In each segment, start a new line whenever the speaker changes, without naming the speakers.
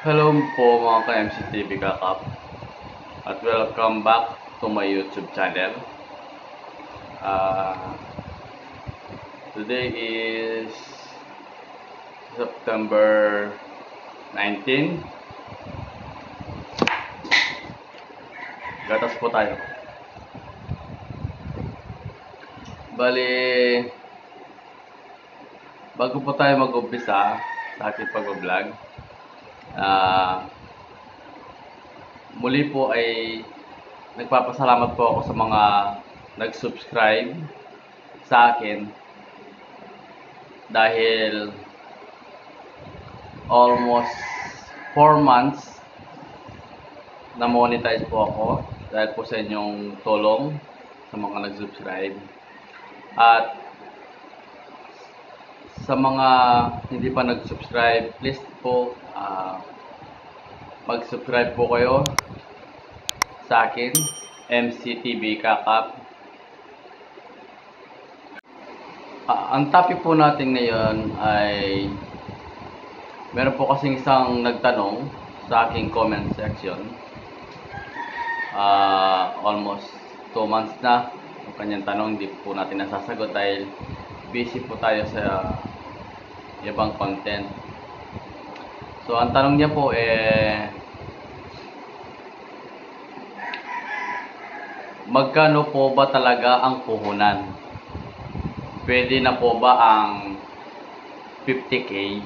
Hello po mga ka-MCTV kakap at welcome back to my YouTube channel. Today is September 19. Gatas po tayo. Bali, bago po tayo mag-umpisa sa ating pag-vlog, muli po ay nagpapasalamat po ako sa mga nag-subscribe sa akin dahil almost 4 months na monetize po ako dahil po sa inyong tulong sa mga nag-subscribe. At sa mga hindi pa nag-subscribe, please po mag-subscribe po kayo sa akin, MCTV Kakap. Ang topic po natin ngayon ay meron po kasing isang nagtanong sa aking comment section. Almost 2 months na yung kanyang tanong, hindi po natin nasasagot dahil busy po tayo sa ibang content. So ang tanong niya po magkano po ba talaga ang puhunan? Pwede na po ba ang 50k?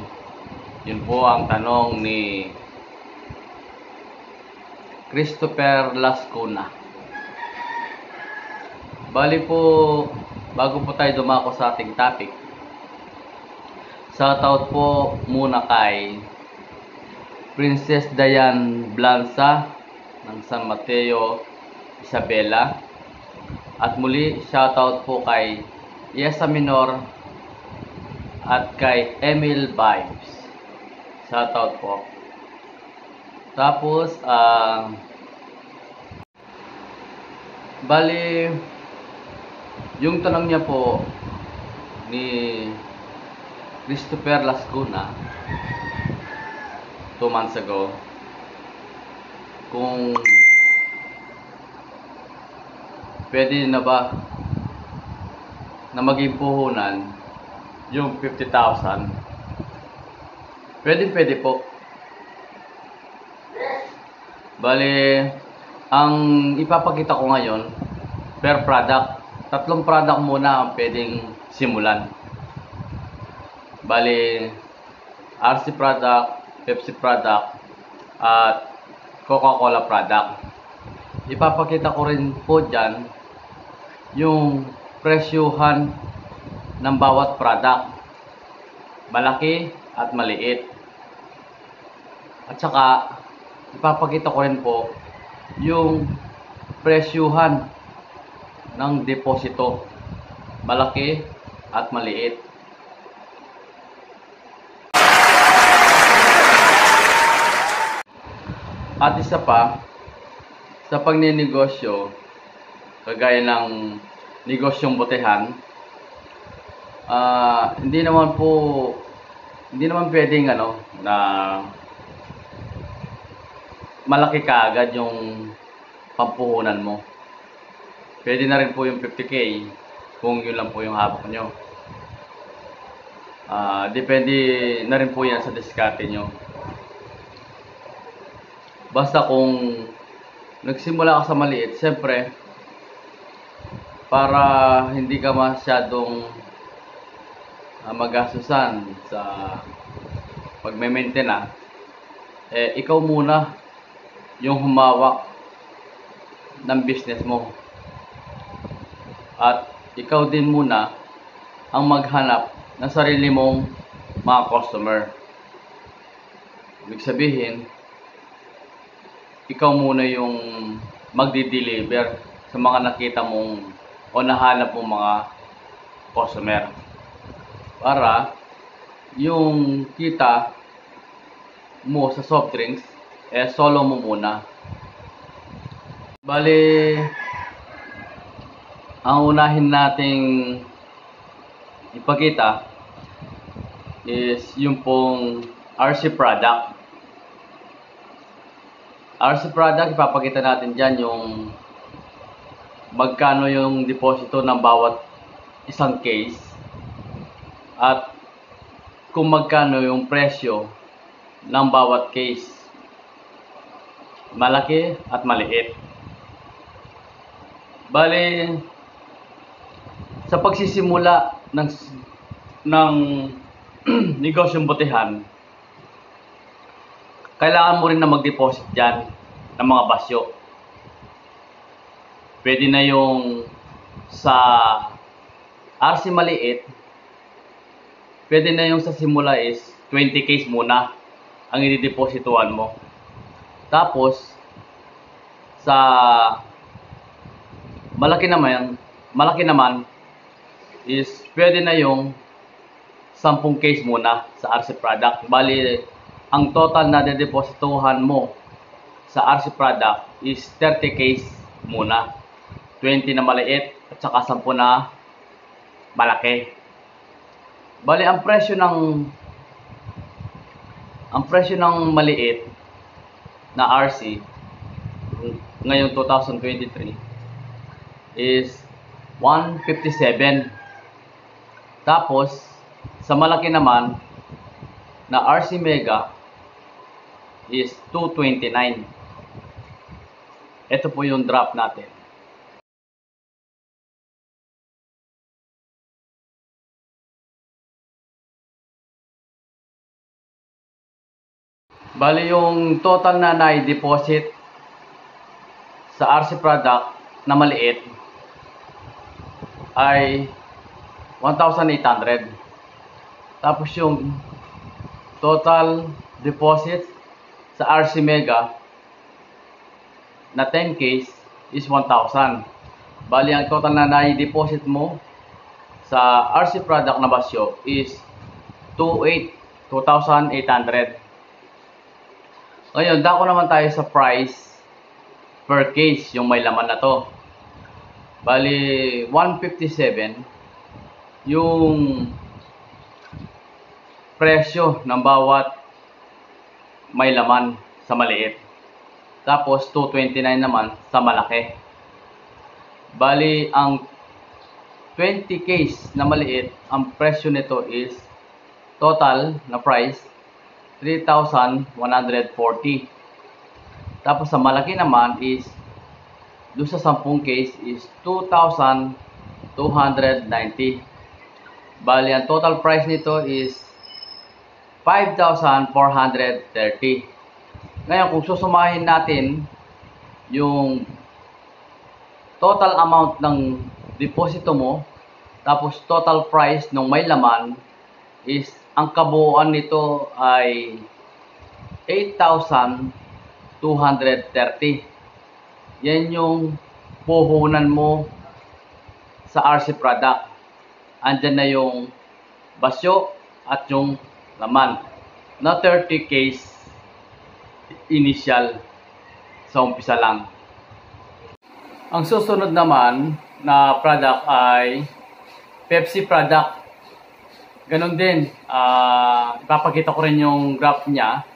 Yun po ang tanong ni Christopher Lascuna. Bali po, bago po tayo dumako sa ating topic, shoutout po muna kay Princess Diane Blanza ng San Mateo, Isabela. At muli, shoutout po kay Yesa Minor at kay Emil Vibes. Shoutout po. Tapos, bali, yung tanong niya po ni Christopher Lascuna 2 months ago, kung pwede na ba na maging puhunan yung 50,000. Pwede po. Bali, ang ipapakita ko ngayon per product, 3 product muna ang pwedeng simulan. Bali, RC product, Pepsi product, at Coca-Cola product. Ipapakita ko rin po dyan yung presyuhan ng bawat product, malaki at maliit. At saka ipapakita ko rin po yung presyuhan ng deposito, malaki at maliit. At isa pa, sa pagninegosyo, kagaya ng negosyong botehan, hindi naman pwedeng na malaki kaagad yung pampuhunan mo. Pwede na rin po yung 50k kung yun lang po yung hawak nyo. Depende na rin po yan sa diskarte nyo. Basta kung nagsimula ka sa maliit, siyempre, para hindi ka masyadong magastusan sa pagme-maintain ikaw muna yung humawak ng business mo. At ikaw din muna ang maghanap ng sarili mong mga customer. Ibig sabihin, ikaw muna yung magdi-deliver sa mga nakita mong o nahanap mong mga customer. Para yung kita mo sa soft drinks, solo mo muna. Bali, ang unahin nating ipakita is yung pong RC product. RC product, ipapakita natin dyan yung magkano yung deposito ng bawat isang case at kung magkano yung presyo ng bawat case, malaki at maliit. Bali, sa pagsisimula ng negosyong botehan, kailangan mo rin na mag-deposit dyan ng mga basyo. Pwede na yung sa RC maliit, pwede na yung sa simula is 20 case muna ang i-deposituan mo. Tapos, sa malaki naman is pwede na yung 10 case muna sa RC product. Bali, ang total na dedeposituhan mo sa RC product is 30 case muna. 20 na maliit at saka 10 na malaki. Bali, ang presyo ng maliit na RC ngayong 2023 is 157. Tapos, sa malaki naman na RC Mega is 229. Ito po yung drop natin. Bali, yung total na na-deposit sa RC product na maliit ay 1,800. Tapos yung total deposit sa RC Mega na 10 case is 1,000. Bali, ang total na na-deposit mo sa RC product na basyo is 2,800. Ngayon, dako naman tayo sa price per case, yung may laman na to. Bali, 157 yung presyo ng bawat may laman sa maliit. Tapos, 229 naman sa malaki. Bali, ang 20 case na maliit, ang presyo nito is total na price 3,140. Tapos sa malaki naman is doon sa 10 case is 2,290. Bali, ang total price nito is 5,430. Ngayon, kung susumahin natin yung total amount ng deposito mo, tapos total price ng may laman is, ang kabuuan nito ay 8,230. Yan yung puhunan mo sa RC product. Andyan na yung basyo at yung laman na 30 case initial sa umpisa lang. Ang susunod naman na product ay Pepsi product. Ganon din, ipapakita ko rin yung graph niya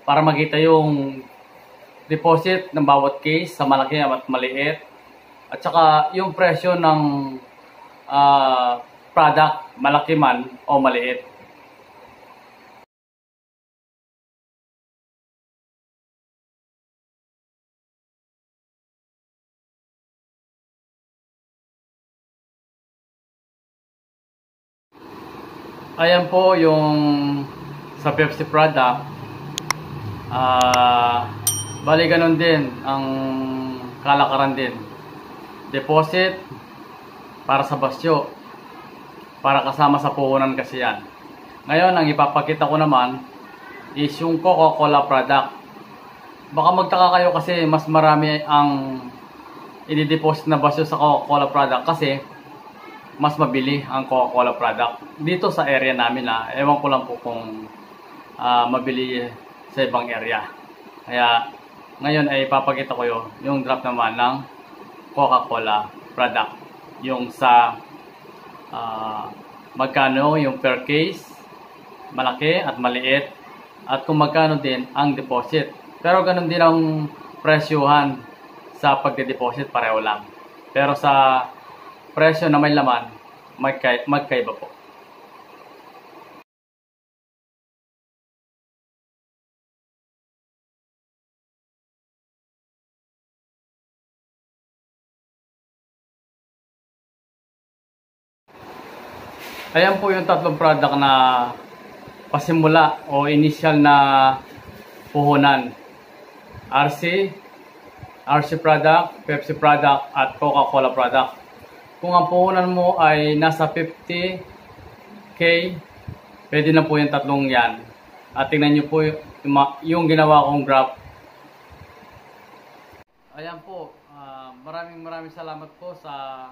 para makita yung deposit ng bawat case sa malaki at maliit, at saka yung presyo ng product, malaki man o maliit. Ayan po yung sa Pepsi product. Bali, ganun din ang kalakaran din. Deposit para sa basyo, para kasama sa puhunan kasi yan. Ngayon, ang ipapakita ko naman is yung Coca-Cola product. Baka magtaka kayo kasi mas marami ang i-deposit na basyo sa Coca-Cola product kasi mas mabili ang Coca-Cola product dito sa area namin. Ewan ko lang po kung mabili sa ibang area. Kaya ngayon ay ipapakita ko yung drop naman ng Coca-Cola product. Yung sa magkano yung per case, malaki at maliit, at kung magkano din ang deposit. Pero ganun din ang presyuhan sa pagde-deposit pareho lang. Pero sa presyo na may laman, magkaiba po. Ayan po yung tatlong product na pasimula o initial na puhunan. RC product, Pepsi product, at Coca-Cola product. Kung ang puhunan mo ay nasa 50K, pwede na po yung tatlong yan. At tingnan nyo po yung ginawa kong graph. Ayan po, maraming salamat po sa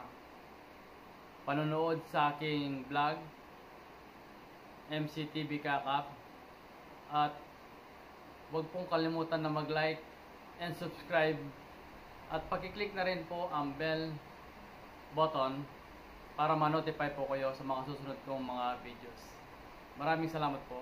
panonood sa aking vlog, MCTV Kakap. At huwag pong kalimutan na mag-like and subscribe. At pakiclick na rin po ang bell button para ma-notify po kayo sa mga susunod kong mga videos. Maraming salamat po.